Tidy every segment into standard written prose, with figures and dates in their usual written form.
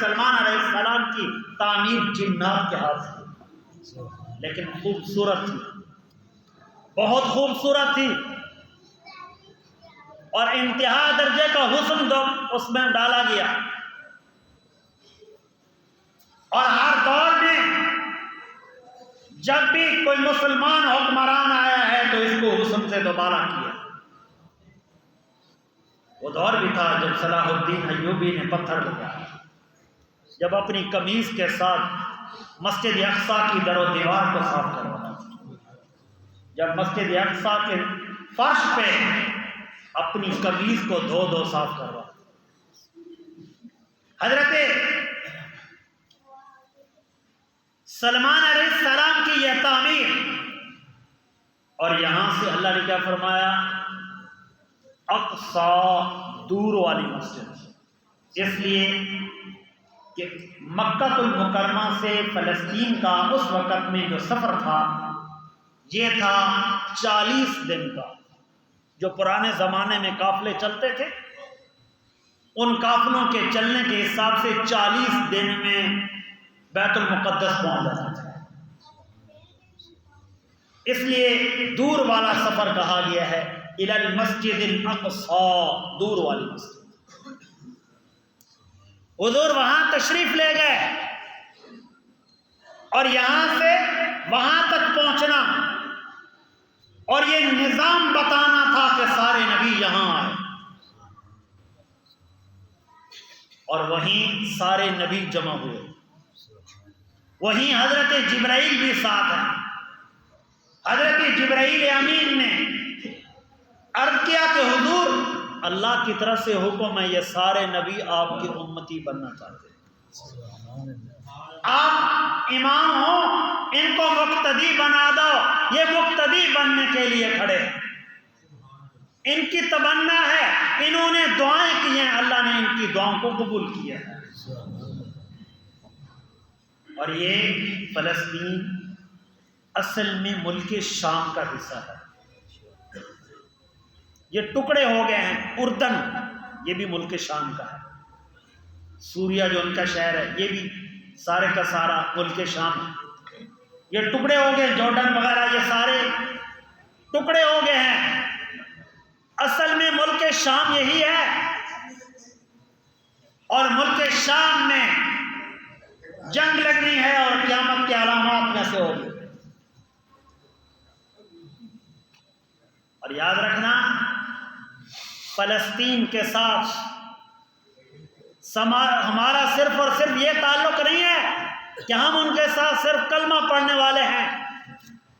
سلمان علیہ السلام کی تعمیر جنات کے ہاتھ سے، لیکن خوبصورت تھی، بہت خوبصورت تھی، اور انتہا درجے کا حسن اس میں ڈالا گیا۔ اور ہر دور میں جب بھی کوئی مسلمان حکمران آیا ہے تو اس کو حسن سے دوبارہ کیا۔ وہ دور بھی تھا جب صلاح الدین ایوبی نے پتھر لگایا، جب اپنی قمیض کے ساتھ مسجد اقصی کی در و دیوار کو صاف کروایا، جب مسجد اقصی کے فرش پہ اپنی قمیض کو دھو صاف کروایا۔ حضرت سلمان علیہ السلام کی یہ تعمیر، اور یہاں سے اللہ نے کیا فرمایا؟ اقصی، دور والی مسجد، اس لیے کہ مکہ المکرمہ سے فلسطین کا اس وقت میں جو سفر تھا یہ تھا 40 دن کا۔ جو پرانے زمانے میں قافلے چلتے تھے، ان قافلوں کے چلنے کے حساب سے 40 دن میں بیت المقدس پہنچ جاتا تھا، اس لیے دور والا سفر کہا گیا ہے، الی المسجد الاقصی، دور والی مسجد۔ حضور وہاں تشریف لے گئے، اور یہاں سے وہاں تک پہنچنا اور یہ نظام بتانا تھا کہ سارے نبی یہاں آئے، اور وہیں سارے نبی جمع ہوئے، وہیں حضرت جبرائیل بھی ساتھ ہیں۔ حضرت جبرائیل امین نے عرض کیا کہ حضور اللہ کی طرف سے حکم ہے، یہ سارے نبی آپ کی امتی بننا چاہتے ہیں، آپ امام ہوں، ان کو مقتدی بنا دو، یہ مقتدی بننے کے لیے کھڑے ہیں، ان کی تمنا ہے، انہوں نے دعائیں کی ہیں، اللہ نے ان کی دعاؤں کو قبول کیا ہے۔ اور یہ فلسطین اصل میں ملک شام کا حصہ ہے، یہ ٹکڑے ہو گئے ہیں۔ اردن یہ بھی ملک شام کا ہے، سوریہ جو ان کا شہر ہے یہ بھی سارے کا سارا ملک شام ہے، یہ ٹکڑے ہو گئے، جارڈن وغیرہ یہ سارے ٹکڑے ہو گئے ہیں۔ اصل میں ملک شام یہی ہے، اور ملک شام میں جنگ لگنی ہے اور قیامت کے علامات میں سے ہوگی۔ اور یاد رکھنا، فلسطین کے ساتھ ہمارا صرف اور صرف یہ تعلق نہیں ہے کہ ہم ان کے ساتھ صرف کلمہ پڑھنے والے ہیں،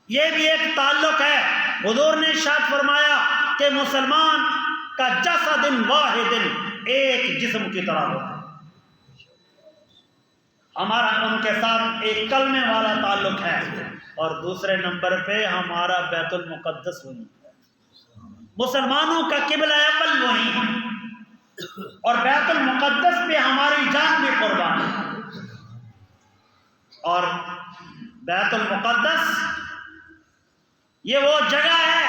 یہ بھی ایک تعلق ہے۔ حضور نے ارشاد فرمایا کہ مسلمان کا جسد واحد، ایک جسم کی طرح ہوتا ہے۔ ہمارا ان کے ساتھ ایک کلمے والا تعلق ہے، اور دوسرے نمبر پہ ہمارا بیت المقدس وہی ہے، مسلمانوں کا قبلہ اول وہی ہے، اور بیت المقدس پہ ہماری جان بھی قربان ہے۔ اور بیت المقدس یہ وہ جگہ ہے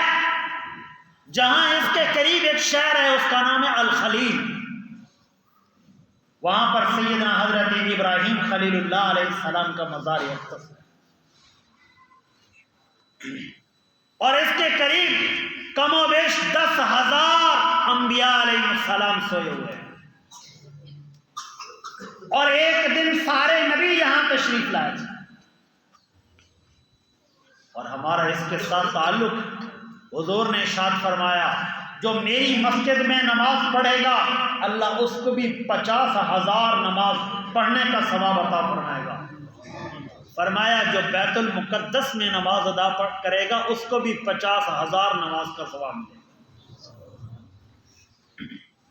جہاں اس کے قریب ایک شہر ہے، اس کا نام ہے الخلیل، وہاں پر سیدنا حضرت ابراہیم خلیل اللہ علیہ السلام کا مزار اقدس ہے، اور اس کے قریب کم و بیش 10,000 انبیاء علیہ السلام سوئے ہوئے ہیں، اور ایک دن سارے نبی یہاں تشریف لائے تھے۔ اور ہمارا اس کے ساتھ تعلق، حضور نے ارشاد فرمایا جو میری مسجد میں نماز پڑھے گا اللہ اس کو بھی 50,000 نماز پڑھنے کا ثواب عطا فرمائے گا۔ فرمایا جو بیت المقدس میں نماز ادا کرے گا اس کو بھی 50,000 نماز کا ثواب ملے گا۔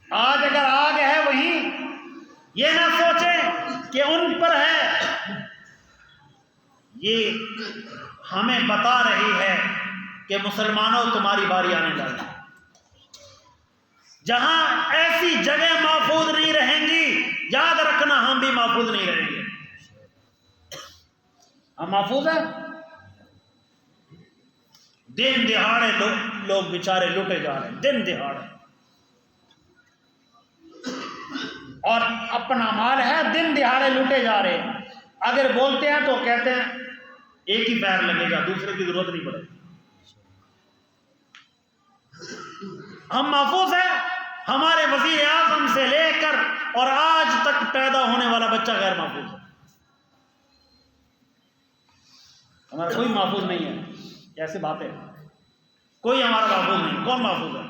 آج اگر آگ ہے وہیں، یہ نہ سوچیں کہ ان پر ہے، یہ ہمیں بتا رہی ہے کہ مسلمانوں تمہاری باری آنے والی ہے۔ جہاں ایسی جگہ محفوظ نہیں رہیں گی، یاد رکھنا ہم بھی محفوظ نہیں رہیں گے۔ ہم محفوظ ہیں؟ دن دہاڑے لوگ بیچارے لوٹے جا رہے ہیں، دن دہاڑے، اور اپنا مال ہے، دن دہاڑے لوٹے جا رہے ہیں. اگر بولتے ہیں تو کہتے ہیں ایک ہی پیر لگے گا, دوسرے کی ضرورت نہیں پڑے گی. ہم محفوظ ہیں. ہمارے وزیر اعظم سے لے کر اور آج تک پیدا ہونے والا بچہ غیر محفوظ ہے. ہمارا کوئی محفوظ نہیں ہے. ایسی بات ہے, کوئی ہمارا محفوظ نہیں. کون محفوظ ہے؟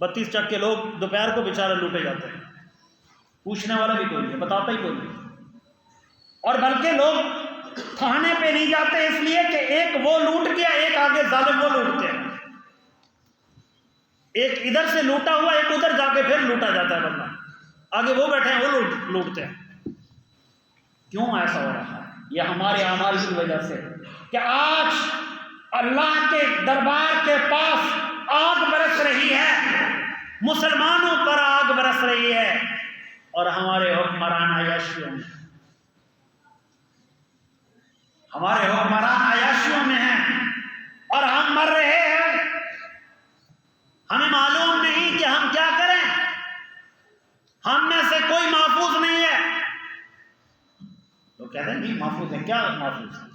32 چک کے لوگ دوپہر کو بیچارے لوٹے جاتے ہیں, پوچھنے والا بھی کوئی نہیں, بتاتا ہی کوئی نہیں. اور بلکہ لوگ تھانے پہ نہیں جاتے اس لیے کہ ایک وہ لوٹ گیا, ایک آگے ظالم وہ لوٹتے ہیں. ایک ادھر سے لوٹا ہوا ایک ادھر جا کے پھر لوٹا جاتا ہے بندہ, آگے وہ بیٹھے ہیں وہ لوٹتے ہیں. کیوں ایسا ہو رہا ہے؟ یہ ہمارے اعمال کی وجہ سے کہ آج اللہ کے دربار کے پاس آگ برس رہی ہے, مسلمانوں پر آگ برس رہی ہے, اور ہمارے حکمران عیاشیوں میں, ہمارے حکمران عیاشیوں میں ہیں اور ہم مر رہے ہیں. ہمیں معلوم نہیں کہ ہم کیا کریں. ہم میں سے کوئی محفوظ نہیں ہے. لوگ کہتے ہیں نہیں محفوظ ہے. کیا محفوظ ہے؟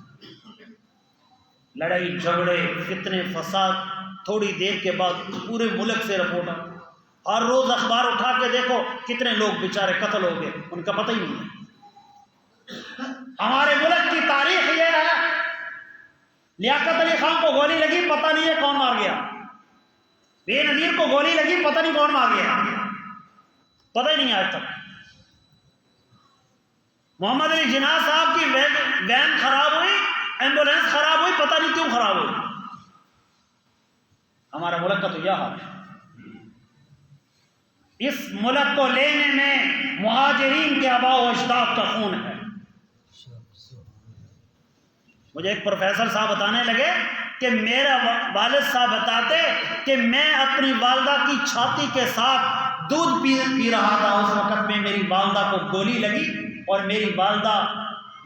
لڑائی جھگڑے فتنے فساد, تھوڑی دیر کے بعد پورے ملک سے رپورٹ. ہر روز اخبار اٹھا کے دیکھو کتنے لوگ بیچارے قتل ہو گئے, ان کا پتہ ہی نہیں ہے. ہمارے ملک کی تاریخ یہ ہے, لیاقت علی خان کو گولی لگی, پتہ نہیں ہے کون مار گیا. بے نظیر کو گولی لگی, پتہ نہیں کون مار گیا, پتہ ہی نہیں آج تک. محمد علی جناح صاحب کی وین خراب ہوئی, ایمبولینس خراب ہوئی, پتہ نہیں کیوں خراب ہوئی. ہمارا ملک کا تو یہ حال ہے. اس ملک کو لینے میں مہاجرین کے آباء و اجداد کا خون ہے. مجھے ایک پروفیسر صاحب بتانے لگے کہ میرا والد صاحب بتاتے کہ میں اپنی والدہ کی چھاتی کے ساتھ دودھ پی رہا تھا. اس وقت میں میری والدہ کو گولی لگی اور میری والدہ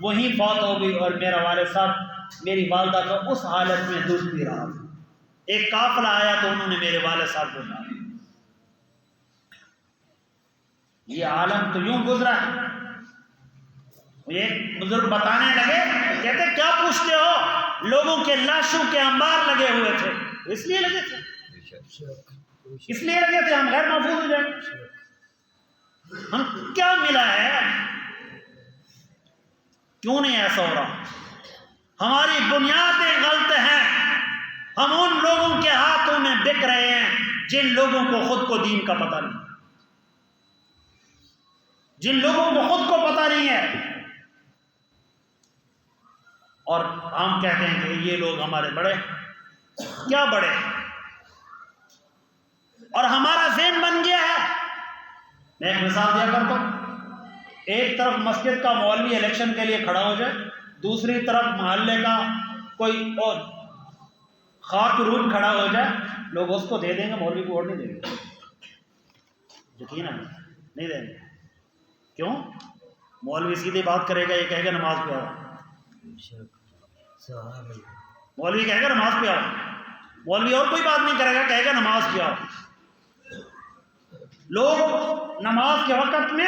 وہیں فوت ہو گئی, اور میرا والد صاحب میری والدہ کو اس حالت میں دودھ پی رہا تھا. ایک قافلہ آیا تو انہوں نے میرے والد صاحب کو مارا. یہ عالم تو یوں گزرا ہے. مجھے ایک بزرگ بتانے لگے, کہتے کیا پوچھتے ہو, لوگوں کے لاشوں کے انبار لگے ہوئے تھے, اس لیے لگے تھے, اس لیے لگے تھے ہم غیر محفوظ ہو جائیں. ہم کیا ملا ہے, کیوں نہیں ایسا ہو رہا؟ ہماری بنیادیں غلط ہیں. ہم ان لوگوں کے ہاتھوں میں بک رہے ہیں جن لوگوں کو خود کو دین کا پتہ نہیں, جن لوگوں کو خود کو پتہ نہیں ہے. اور ہم کہتے ہیں کہ یہ لوگ ہمارے بڑے, کیا بڑے, اور ہمارا ذہن بن گیا ہے. میں ایک مثال دیا کرتا ہوں. ایک طرف مسجد کا مولوی الیکشن کے لیے کھڑا ہو جائے, دوسری طرف محلے کا کوئی اور خاک روٹ کھڑا ہو جائے, لوگ اس کو دے دیں گے, مولوی کو ووٹ نہیں دیں گے. یقین ہے نہیں دیں گے. کیوں؟ مولوی سیدھی بات کرے گا, یہ کہے گا نماز پہ آؤ. مولوی کہے گا نماز پہ آؤ. مولوی اور کوئی بات نہیں کرے گا, کہے گا نماز پہ آؤ. لوگ نماز کے وقت میں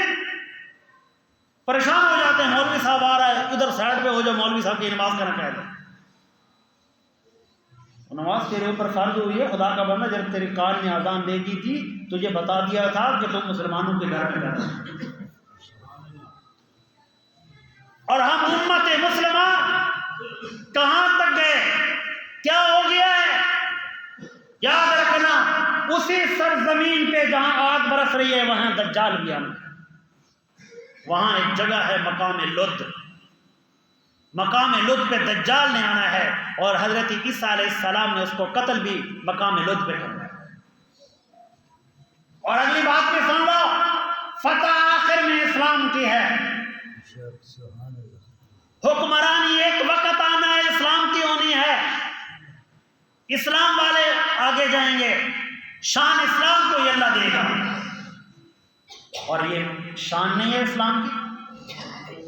پریشان ہو جاتے ہیں, مولوی صاحب آ رہا ہے, ادھر سائڈ پہ ہو جاؤ, مولوی صاحب کی نماز کرنا کہتے ہیں. نماز تیرے اوپر فرض ہوئی ہے, خدا کا بندہ, جب تیری کان میں اذان دے دی تھی تجھے بتا دیا تھا کہ تم مسلمانوں کے گھر میں جانا. اور ہم امت مسلمہ کہاں تک گئے, کیا ہو گیا ہے؟ یاد رکھنا, اسی سرزمین پہ جہاں آگ برس رہی ہے وہاں دجال بھی آنا. وہاں ایک جگہ ہے مقام لد, مقام لد پہ دجال نے آنا ہے, اور حضرت عیسیٰ علیہ السلام نے اس کو قتل بھی مقام لد پہ کرنا ہے. اور اگلی بات میں سن لو, فتح آخر میں اسلام کی ہے. حکمرانی ایک وقت آنا ہے, اسلام کی ہونی ہے. اسلام والے آگے جائیں گے, شان اسلام کو یہ اللہ دے گا. اور یہ شان نہیں ہے اسلام کی.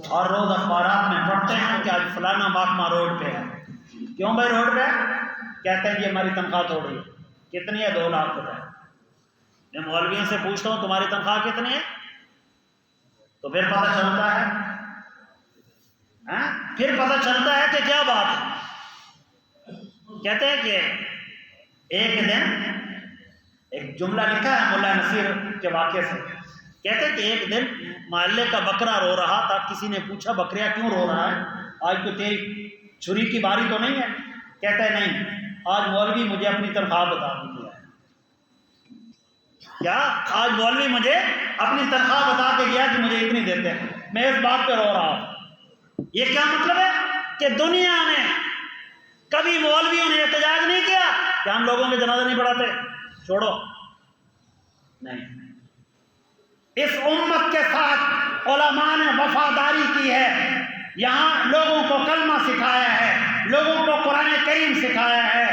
اور روز اخبارات میں پڑھتے ہیں کہ آج فلانا محکمہ روڈ پہ ہے. کیوں بھائی روڈ پہ ہے؟ کہتے ہیں کہ ہماری تنخواہ تھوڑی ہے. کتنی ہے؟ 2 لاکھ روپے. میں مولویوں سے پوچھتا ہوں تمہاری تنخواہ کتنی ہے؟ تو پھر پتہ چلتا ہے کہ کیا بات ہے. کہتے ہیں کہ ایک دن ایک جملہ لکھا ہے مولا نصیر کے واقعے سے. کہتے ہیں کہ ایک دن محلے کا بکرا رو رہا تھا. کسی نے پوچھا بکریا کیوں رو رہا ہے؟ آج تو تیری چھری کی باری تو نہیں ہے؟ کہتا ہے نہیں، آج مولوی مجھے اپنی تنخواہ بتا دیا ہے. کیا؟ آج مولوی مجھے اپنی تنخواہ بتا کے گیا کہ مجھے اتنی دیتے ہیں، میں اس بات پہ رو رہا ہوں. یہ کیا مطلب ہے کہ دنیا میں کبھی مولویوں نے احتجاج نہیں کیا کہ ہم لوگوں کے جنازہ نہیں پڑھاتے، چھوڑو. نہیں، اس امت کے ساتھ علماء نے وفاداری کی ہے. یہاں لوگوں کو کلمہ سکھایا ہے، لوگوں کو قرآن کریم سکھایا ہے،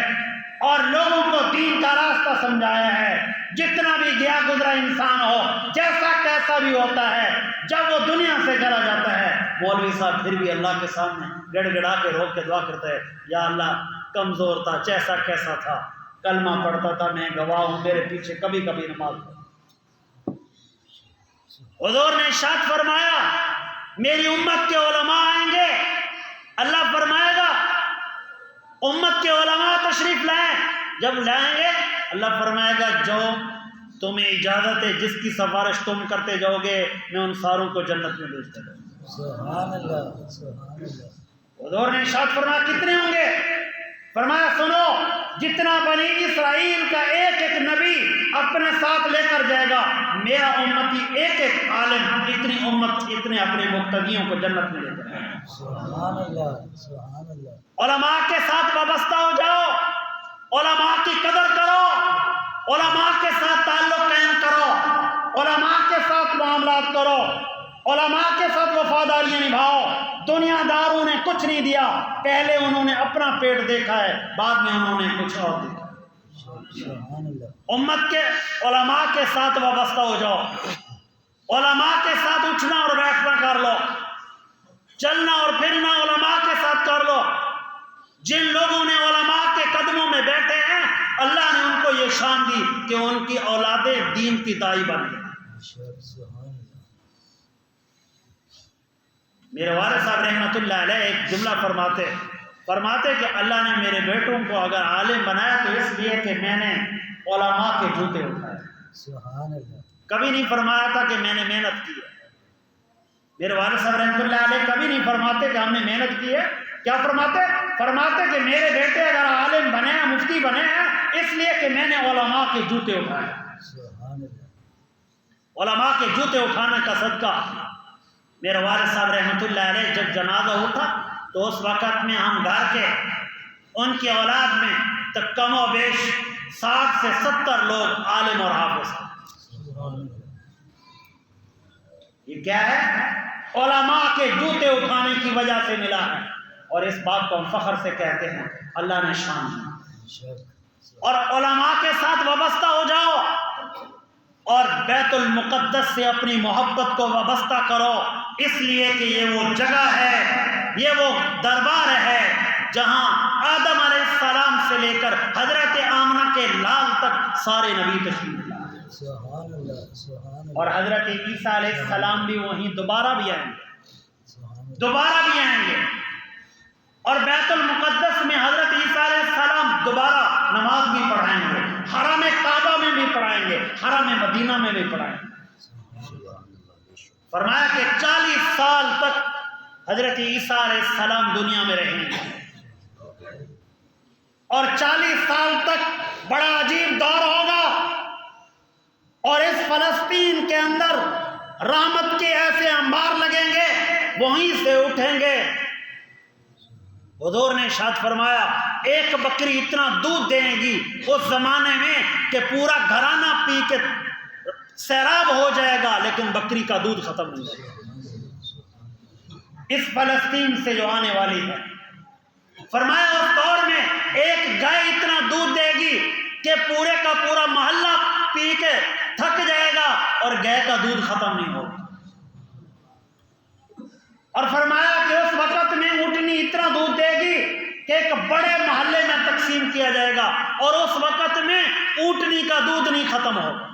اور لوگوں کو دین کا راستہ سمجھایا ہے. جتنا بھی گیا گزرا انسان ہو، جیسا کیسا بھی ہوتا ہے، جب وہ دنیا سے چلا جاتا ہے، مولوی صاحب پھر بھی اللہ کے سامنے گڑ گڑا کے رو کے دعا کرتا ہے، یا اللہ کمزور تھا، جیسا کیسا تھا، کلمہ پڑھتا تھا، میں گواہ ہوں، میرے پیچھے کبھی کبھی نماز پڑھی. حضور نے ارشاد فرمایا میری امت کے علماء آئیں گے. اللہ فرمائے گا امت کے علماء تشریف لائیں. جب لائیں گے اللہ فرمائے گا جو تمہیں اجازت ہے، جس کی سفارش تم کرتے جاؤ گے میں ان ساروں کو جنت میں بھیجتا جاؤں گا. سبحان اللہ، سبحان اللہ. حضور نے ارشاد فرمایا کتنے ہوں گے؟ فرمایا سنو، جتنا بنی اسرائیل کا ایک ایک نبی اپنے ساتھ لے کر جائے گا، میرا امتی ایک ایک عالم اتنی امت اتنے اپنے مقتدیوں کو جنت میں لے کر جائے گا. سبحان اللہ، سبحان اللہ. علماء کے ساتھ وابستہ ہو جاؤ، علماء کی قدر کرو، علماء کے ساتھ تعلق قائم کرو، علماء کے ساتھ معاملات کرو، علماء کے ساتھ وفاداریاں نبھاؤ. دنیا داروں نے کچھ نہیں دیا، پہلے انہوں نے اپنا پیٹ دیکھا ہے، بعد میں انہوں نے کچھ اور دیکھا. سبحان اللہ. امت کے علماء کے ساتھ وابستہ ہو جاؤ، علماء کے ساتھ اٹھنا اور بیٹھنا کر لو، چلنا اور پھرنا علماء کے ساتھ کر لو. جن لوگوں نے علماء کے قدموں میں بیٹھے ہیں اللہ نے ان کو یہ شان دی کہ ان کی اولادیں دین کی دائی بن گئی. سبحان اللہ. میرے والد صاحب رحمۃ اللہ علیہ ایک جملہ فرماتے کہ اللہ نے میرے بیٹوں کو اگر عالم بنایا تو اس لیے کہ میں نے علماء کے جوتے اٹھائے. سبحان اللہ. کبھی نہیں فرمایا تھا کہ میں نے محنت کی ہے. میرے والد صاحب رحمۃ اللہ علیہ کبھی نہیں فرماتے کہ ہم نے محنت کی ہے. کیا فرماتے کہ میرے بیٹے اگر عالم بنے ہیں، مفتی بنے ہیں، اس لیے کہ میں نے علماء کے جوتے اٹھائے. سبحان اللہ. علماء کے جوتے اٹھانے کا صدقہ. میرے والد صاحب رحمۃ اللہ علیہ جب جنازہ اٹھا تو اس وقت میں ہم گھر کے ان کی اولاد میں تک کم و بیش 60 سے 70 لوگ عالم اور حافظ ہیں. یہ کیا ہے؟ علماء کے جوتے اٹھانے کی وجہ سے ملا ہے، اور اس بات کو ہم فخر سے کہتے ہیں اللہ نے شان دی. اور علماء کے ساتھ وابستہ ہو جاؤ اور بیت المقدس سے اپنی محبت کو وابستہ کرو، اس لیے کہ یہ وہ جگہ ہے، یہ وہ دربار ہے جہاں آدم علیہ السلام سے لے کر حضرت آمنہ کے لال تک سارے نبی تشریف لائے. سبحان اللہ، سبحان اللہ. اور حضرت عیسیٰ علیہ السلام بھی وہیں دوبارہ بھی آئیں گے. اور بیت المقدس میں حضرت عیسیٰ علیہ السلام دوبارہ نماز بھی پڑھائیں گے، حرم کعبہ میں بھی پڑھائیں گے، حرم مدینہ میں بھی پڑھائیں گے. فرمایا کہ 40 سال تک حضرت عیسیٰ علیہ السلام دنیا میں رہیں گے، اور 40 سال تک بڑا عجیب دور ہوگا، اور اس فلسطین کے اندر رحمت کے ایسے انبار لگیں گے، وہیں سے اٹھیں گے. حضور نے ارشاد فرمایا ایک بکری اتنا دودھ دے گی اس زمانے میں کہ پورا گھرانہ پی کے سیراب ہو جائے گا، لیکن بکری کا دودھ ختم نہیں ہوگا. اس فلسطین سے جو آنے والی ہے، فرمایا اس دور میں ایک گائے اتنا دودھ دے گی کہ پورے کا پورا محلہ پی کے تھک جائے گا اور گائے کا دودھ ختم نہیں ہوگا. اور فرمایا کہ اس وقت میں اونٹنی اتنا دودھ دے گی کہ ایک بڑے محلے میں تقسیم کیا جائے گا، اور اس وقت میں اونٹنی کا دودھ نہیں ختم ہوگا.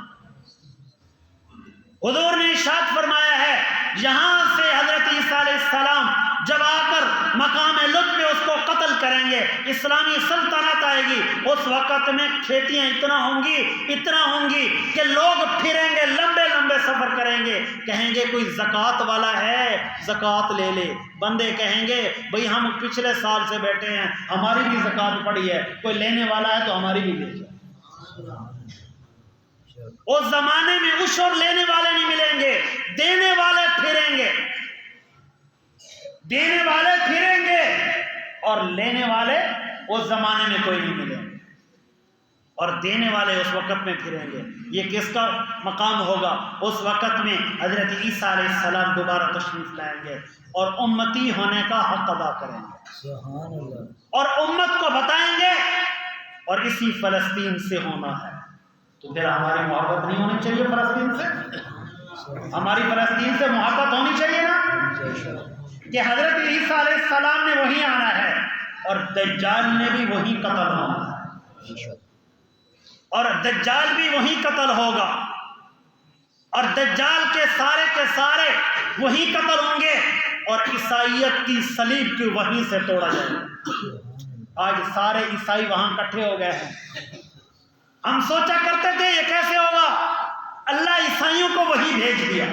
حضور نے ارشاد فرمایا ہے یہاں سے حضرت عیسیٰ علیہ السلام جب آ کر مقام لطف پہ اس کو قتل کریں گے، اسلامی سلطنت آئے گی، اس وقت میں کھیتیاں اتنا ہوں گی کہ لوگ پھریں گے، لمبے لمبے سفر کریں گے، کہیں گے کوئی زکوٰۃ والا ہے زکوٰۃ لے لے، بندے کہیں گے بھئی ہم پچھلے سال سے بیٹھے ہیں، ہماری بھی زکوٰۃ پڑی ہے، کوئی لینے والا ہے تو ہماری بھی لے جائے۔ اس زمانے میں عشر لینے والے نہیں ملیں گے، دینے والے پھریں گے، دینے والے پھریں گے اور لینے والے اس زمانے میں کوئی نہیں ملیں گے، اور دینے والے اس وقت میں پھریں گے۔ یہ کس کا مقام ہوگا؟ اس وقت میں حضرت عیسیٰ علیہ السلام دوبارہ تشریف لائیں گے اور امتی ہونے کا حق ادا کریں گے، سبحان اللہ، اور امت کو بتائیں گے اور اسی فلسطین سے ہونا ہے۔ تو پھر ہماری محبت نہیں ہونی چاہیے فلسطین سے؟ ہماری فلسطین سے محبت ہونی چاہیے نا، کہ حضرت عیسیٰ علیہ السلام نے وہیں آنا ہے اور دجال نے بھی وہیں قتل ہونا ہے، اور دجال بھی وہیں قتل ہوگا، اور دجال کے سارے وہیں قتل ہوں گے، اور عیسائیت کی صلیب کی وہیں سے توڑا جائے گا۔ آج سارے عیسائی وہاں اکٹھے ہو گئے ہیں، ہم سوچا کرتے تھے یہ کیسے ہوگا، اللہ عیسائیوں کو وہی بھیج دیا،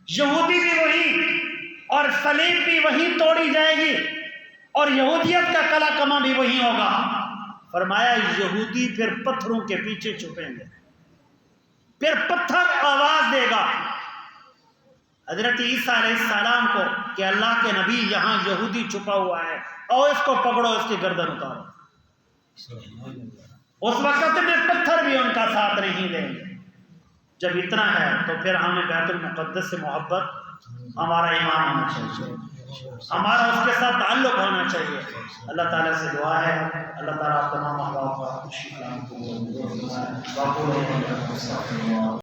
یہودی بھی وہی، اور صلیب بھی وہیں توڑی جائے گی، اور یہودیت کا کلا کما بھی وہیں ہوگا۔ فرمایا یہودی پھر پتھروں کے پیچھے چھپیں گے، پھر پتھر آواز دے گا حضرت عیسیٰ علیہ السلام کو کہ اللہ کے نبی یہاں یہودی چھپا ہوا ہے، اور اس کو پکڑو، اس کی گردن اتارو۔ اس وقت میں پتھر بھی ان کا ساتھ نہیں دیں گے۔ جب اتنا ہے تو پھر ہمیں بیت المقدس سے محبت، ہمارا ایمان ہونا چاہیے، ہمارا اس کے ساتھ تعلق ہونا چاہیے۔ اللہ تعالیٰ سے دعا ہے اللہ تعالیٰ تمام احباب کا خوشی